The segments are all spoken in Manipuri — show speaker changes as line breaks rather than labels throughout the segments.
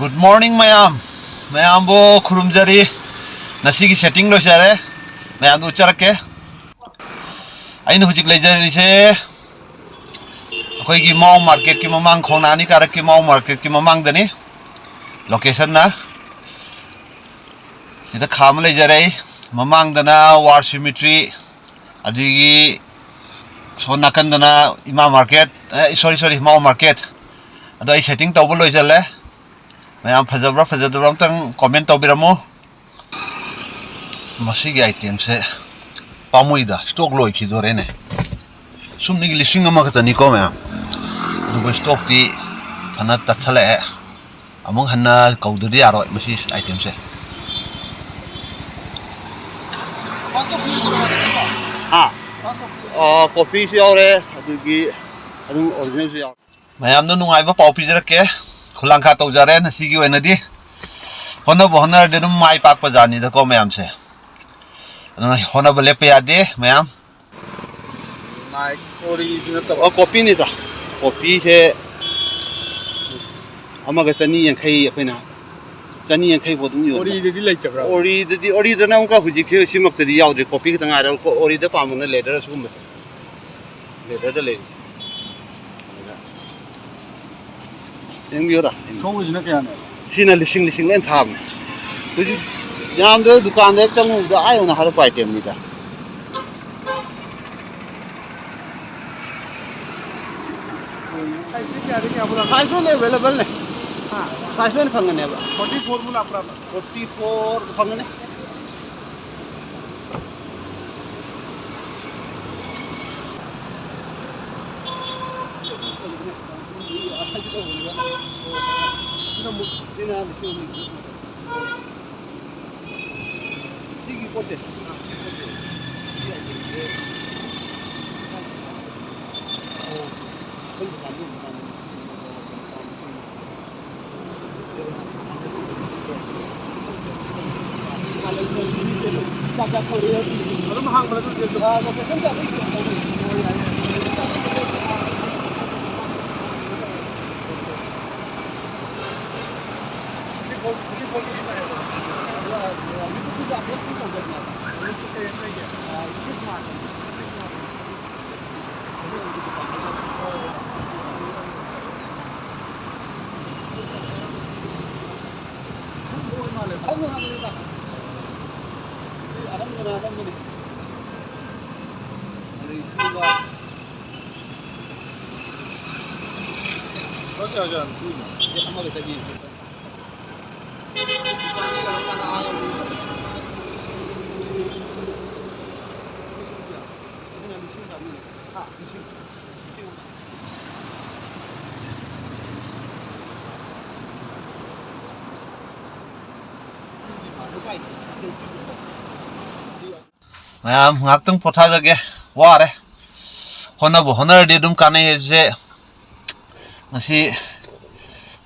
Good morning mayam. Mayam bo khurumjari. Nasi ki setting lo sare. Mayam do charake. Aina hujik lejari se. Akoi ki mau market ki mamang khonani karak ki mau market ki mamang dani. Location na. Sida kham lejari. Mamang dana war cemetery. Adigi sonakan dana ima market. Sorry mau market. Ado ai setting tawbo lo jale. Mayam fajabra tang comment tawbiramo. Masigi item se pamuida stock loi ki dore ne. Sumni gi lising ama kata ni ko mayam. Du stock ti phana tathale among hanna kaudri aro masi item se. Ha. Coffee se aure adugi adu original se aure. Mayam no nungai ba pau pijrake khulangkha tawjare nasi gi wenadi hona de dum mai pak pa jani da ko mayam se aduna hona bale pe ade mayam mai ori dina ta copy ni ta copy he ama ga tani yan khai akhina tani yan khai bodum yo
ori de lai chabra
ori da na ka huji ke simak ta di yaudre copy ka ngara ko ori da pamuna leader sum leader da le Yang biar dah.
Kau usna kya na
Sina lising lain tham. Jadi jam tu dukaan dek tang udah ayo na harap item ni dah.
kaise kya de kya pura
Size one available ne.
ha
Size one fangan ne ba.
44 mula pura
44 fangan ne. Sina lising ni. Tigi pote.
aru mahang bala tu je Mayam ngaktung potha jage ware hona de dum kane je masi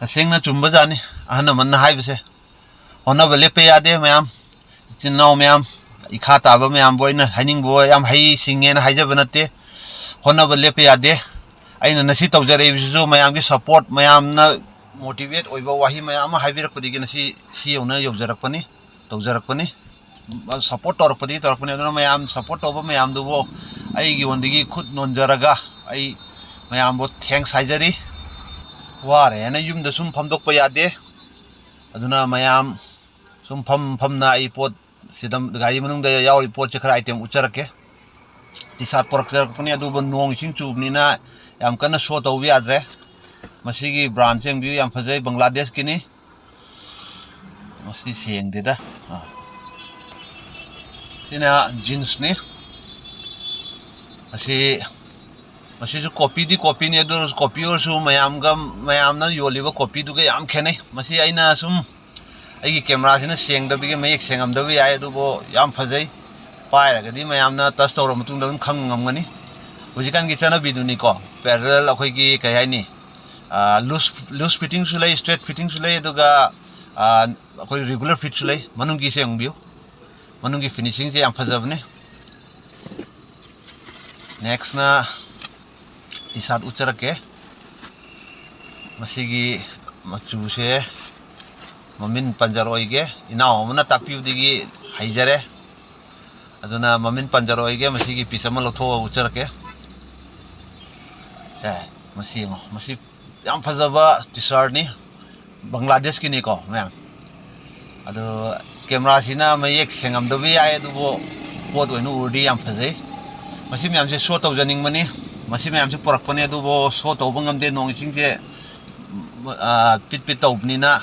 taseng na chumba jani ahna man na haibse hona bele pe ade mayam chinnaw mayam ikha ta ba mayam boina haning bo yam hai singen haija banate hona bele pe ade aina nasi tawjare bisu mayam gi support mayam na motivate oiba wahi mayam haibirak padi gi nasi si ona yobjarak pani tawjarak pani support or padi tor pani aduna mayam support over mayam du bo ai gi wondigi khud non jaraga ai mayam bo thanks haijari ware ana yum da sum phamdok pa yade aduna mayam sum pham na ai pot sidam gari manung da yaw pot che khara item ucharake tisat porak pani adu bon nong sing chubni na yam kana show to wi adre masigi brand seng bi yam phajai bangladesh kini masi seng de da sina jeans ni masi ju copy ni adu copy or su mayam na yoliba copy du ga yam khene masi aina sum ai camera sina seng da bi ga mayek sengam da bi ai adu bo yam phajai pai ra ga di mayam na touch to ro mutung da khang ngam ngani hujikan gi chana bi du ni ko parallel akhoi gi kai ai ni loose fitting su lai straight fitting su lai adu ga akhoi regular fit su lai manung gi seng biu manung gi finishing je yam phajab ne next na t-shirt ucharake masigi machu se mamin panjaroige inaw amana takpiudigi haijare aduna mamin panjaroige masigi pisama lotho ucharake masi yam fazaba t-shirt ni Bangladesh ki ni ko ma'am ado camera sina mayek sengam dobi ay dubo pod oinu urdi yam fazai masi ma'am se show tawjaning mani masi ma'am se porak pane dubo show tawbangam de nong sing se pit tawbni na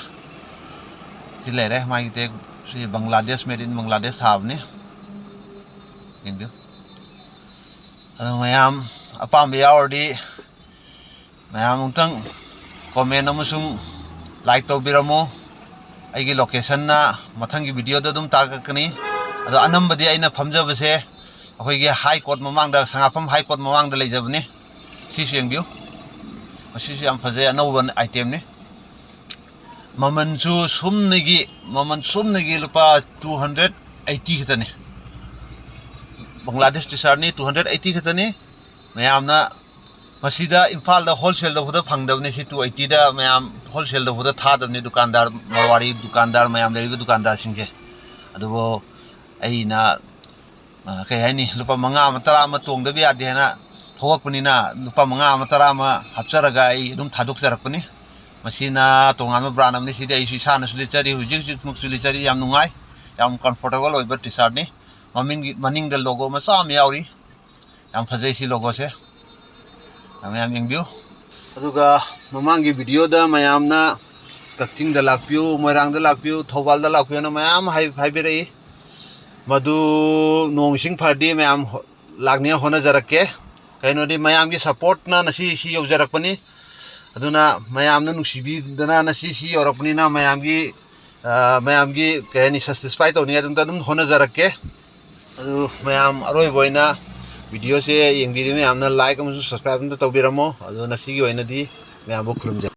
silere mai te si Bangladesh made in Bangladesh habni yengyo ado mayam apam yaordi mayam untang comment amasung like tawbiramo aigi location na mathang gi video da dum tagakani ado anambadi aina phamjabase akoi gi high court mamang da sangafam high court mamang da leijabni si sengbiu masi am faje anauban item ni maman su sumnigi lupa 280 khitani Bangladesh t-shirt ni 280 khitani mayamna masida imphal da wholesale da huda phangdabni si 280 da mayam wholesale da huda thadabni dukandar marwari dukandar mayam leibu dukandar singje adubo aina kay hani lupa manga matara ma tongdabi ade na thokpuni na lupa manga matara ma hapcharaga ai dum thaduk charakpuni masina tongan brand amni sida isu sana sulichari hujik sulichari yam nungai yam comfortable oiba t-shirt ni maning da logo ma sam yauri yam phajai si logo se mayam yengbiu aduga mamangi video da mayamna Kakting da lakpiu moirang da lakpiu thobal da lakpiu na mayam haibirei madu nongsing phardi mayam lagni hona jarake kaino di mayam gi support na nasi si yau jarakpani aduna mayam na nungsibi dana nasi si yorakpani na mayam gi kayani satisfy tawni adun dum hona jarake adu mayam aroi boina video se yengbiri mayam na like amusu subscribe da tawbiramo adu nasi gi oina di mayam bo khurumja